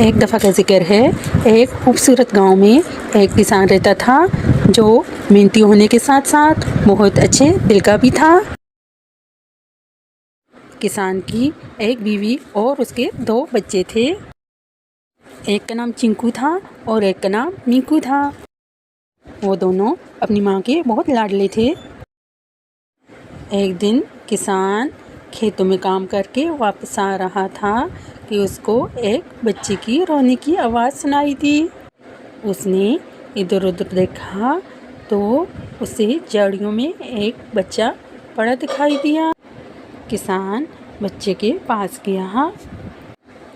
ایک دفعہ کا ذکر ہے، ایک خوبصورت گاؤں میں ایک کسان رہتا تھا جو محنتی ہونے کے ساتھ ساتھ بہت اچھے دل کا بھی تھا۔ کسان کی ایک بیوی اور اس کے 2 بچے تھے۔ ایک کا نام چنکو تھا اور ایک کا نام مینکو تھا۔ وہ دونوں اپنی ماں کے بہت لاڈلے تھے۔ ایک دن کسان کھیتوں میں کام کر کے واپس آ رہا تھا کہ اس کو ایک بچے کی رونے کی آواز سنائی دی۔ اس نے ادھر ادھر دیکھا تو اسے جھاڑیوں میں ایک بچہ پڑا دکھائی دیا۔ کسان بچے کے پاس گیا۔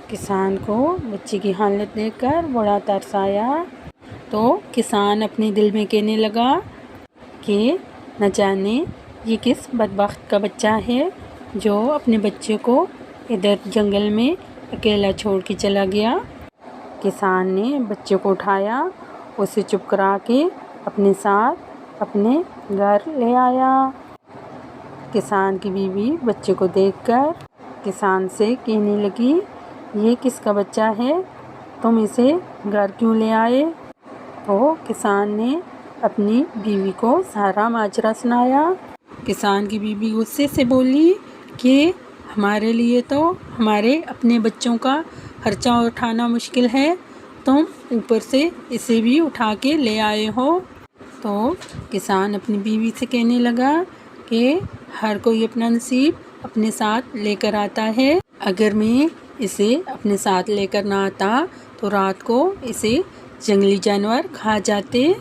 کسان کو بچے کی حالت دیکھ کر بڑا ترس آیا تو کسان اپنے دل میں کہنے لگا کہ نہ جانے یہ کس بدبخت کا بچہ ہے جو اپنے بچے کو ادھر جنگل میں اکیلا چھوڑ کے چلا گیا۔ کسان نے بچے کو اٹھایا، اسے چپ کرا کے اپنے ساتھ اپنے گھر لے آیا۔ کسان کی بیوی بچے کو دیکھ کر کسان سے کہنے لگی، یہ کس کا بچہ ہے؟ تم اسے گھر کیوں لے آئے؟ تو کسان نے اپنی بیوی کو سارا ماجرا سنایا۔ کسان کی بیوی غصے سے بولی کہ ہمارے لیے تو ہمارے اپنے بچوں کا خرچہ اٹھانا مشکل ہے، تم اوپر سے اسے بھی اٹھا کے لے آئے ہو۔ تو کسان اپنی بیوی سے کہنے لگا کہ ہر کوئی اپنا نصیب اپنے ساتھ لے کر آتا ہے۔ اگر میں اسے اپنے ساتھ لے کر نہ آتا تو رات کو اسے جنگلی جانور کھا جاتے۔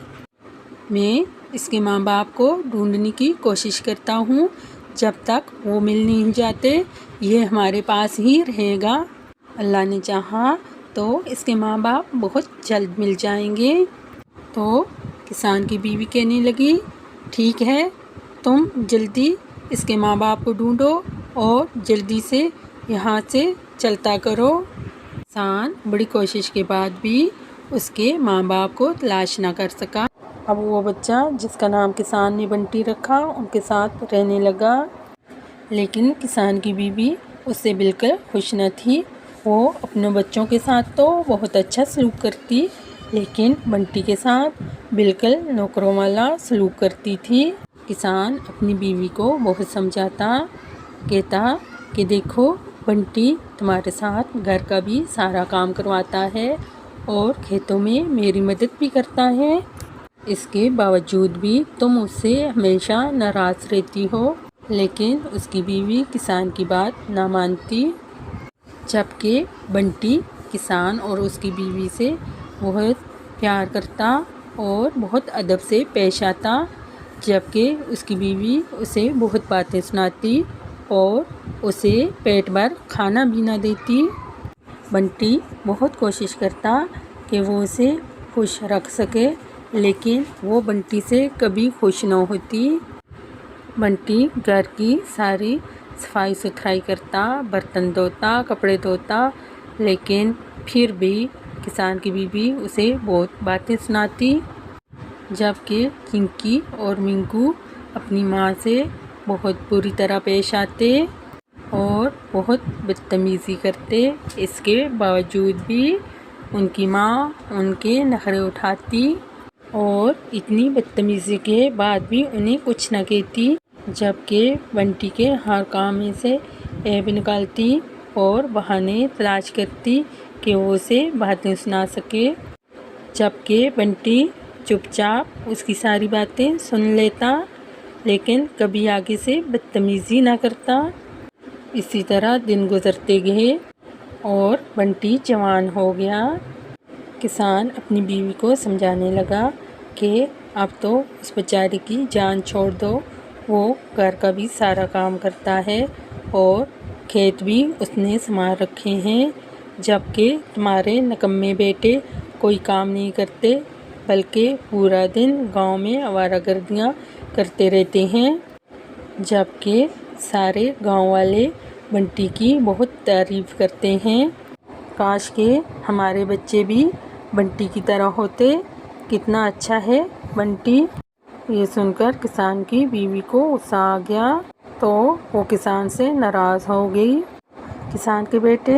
میں اس کے ماں باپ کو ڈھونڈنے کی کوشش کرتا ہوں، جب تک وہ مل نہیں جاتے یہ ہمارے پاس ہی رہے گا۔ اللہ نے چاہا تو اس کے ماں باپ بہت جلد مل جائیں گے۔ تو کسان کی بیوی کہنے لگی، ٹھیک ہے، تم جلدی اس کے ماں باپ کو ڈھونڈو اور جلدی سے یہاں سے چلتا کرو۔ کسان بڑی کوشش کے بعد بھی اس کے ماں باپ کو تلاش نہ کر سکا۔ اب وہ بچہ جس کا نام کسان نے بنٹی رکھا ان کے ساتھ رہنے لگا، لیکن کسان کی بیوی اس سے بالکل خوش نہ تھی۔ وہ اپنے بچوں کے ساتھ تو بہت اچھا سلوک کرتی، لیکن بنٹی کے ساتھ بالکل نوکروں والا سلوک کرتی تھی۔ کسان اپنی بیوی کو بہت سمجھاتا، کہتا کہ دیکھو بنٹی تمہارے ساتھ گھر کا بھی سارا کام کرواتا ہے اور کھیتوں میں میری مدد بھی کرتا ہے، اس کے باوجود بھی تم اس سے ہمیشہ ناراض رہتی ہو۔ لیکن اس کی بیوی کسان کی بات نہ مانتی، جبکہ بنٹی کسان اور اس کی بیوی سے بہت پیار کرتا اور بہت ادب سے پیش آتا، جبکہ اس کی بیوی اسے بہت باتیں سناتی اور اسے پیٹ بھر کھانا بھی نہ دیتی۔ بنٹی بہت کوشش کرتا کہ وہ اسے خوش رکھ سکے، لیکن وہ بنٹی سے کبھی خوش نہ ہوتی۔ بنٹی گھر کی ساری صفائی ستھرائی کرتا، برتن دھوتا، کپڑے دھوتا، لیکن پھر بھی کسان کی بیوی اسے بہت باتیں سناتی، جبکہ چنکی اور مینکو اپنی ماں سے بہت بری طرح پیش آتے اور بہت بدتمیزی کرتے۔ اس کے باوجود بھی ان کی ماں ان کے نخرے اٹھاتی اور اتنی بدتمیزی کے بعد بھی انہیں کچھ نہ کہتی، جبکہ بنٹی کے ہر کام میں سے عیب نکالتی اور بہانے تلاش کرتی کہ وہ اسے باتیں سنا سکے، جبکہ بنٹی چپ چاپ اس کی ساری باتیں سن لیتا لیکن کبھی آگے سے بدتمیزی نہ کرتا۔ اسی طرح دن گزرتے گئے اور بنٹی جوان ہو گیا۔ کسان اپنی بیوی کو سمجھانے لگا کہ اب تو اس بیچارے کی جان چھوڑ دو، وہ گھر کا بھی سارا کام کرتا ہے اور کھیت بھی اس نے سنبھال رکھے ہیں، جبکہ تمہارے نکمے بیٹے کوئی کام نہیں کرتے بلکہ پورا دن گاؤں میں آوارہ گردیاں کرتے رہتے ہیں۔ جبکہ سارے گاؤں والے بنٹی کی بہت تعریف کرتے ہیں۔ کاش کہ ہمارے بچے بھی بنٹی کی طرح ہوتے، کتنا اچھا ہے بنٹی۔ یہ سن کر کسان کی بیوی کو غصہ آ گیا تو وہ کسان سے ناراض ہو گئی۔ کسان کے بیٹے